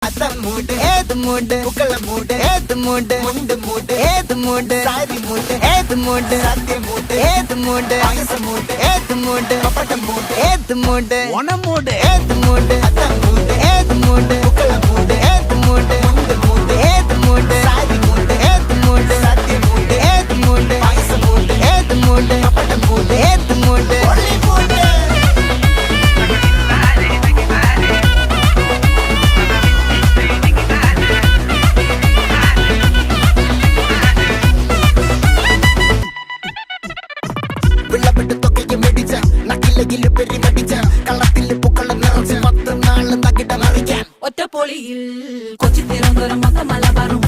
അത്തം മൂട് ഏത് മൂട് പൂക്കള മൂട് ഏത് മൂട് മുണ്ട് മൂട് ഏത് മൂട് സാരി മൂട് ഏത് മൂട് സത്യ മൂട് ഏത് മൂട് പായസ മൂട് ഏത് മൂട് പപ്പടം മൂട് ഏത് മൂട് ഓണം മൂട് ഏത് മൂട് അത്തം മൂട് ഏത് മൂട് പൂക്കള മൂട് ഏത് മൂട് മുണ്ട് മൂട് ഏത് മൂട് സാരി മൂട് ഏത് മൂട് സത്യ മൂട് ഏത് മൂട് പായസ മൂട് ഏത് മൂട് പപ്പടം മൂട് ഏത് മൂട് ഒറ്റപ്പൊളിയിൽ കൊച്ചി തിരുവനന്തപുരം മൊത്തം മലബാറും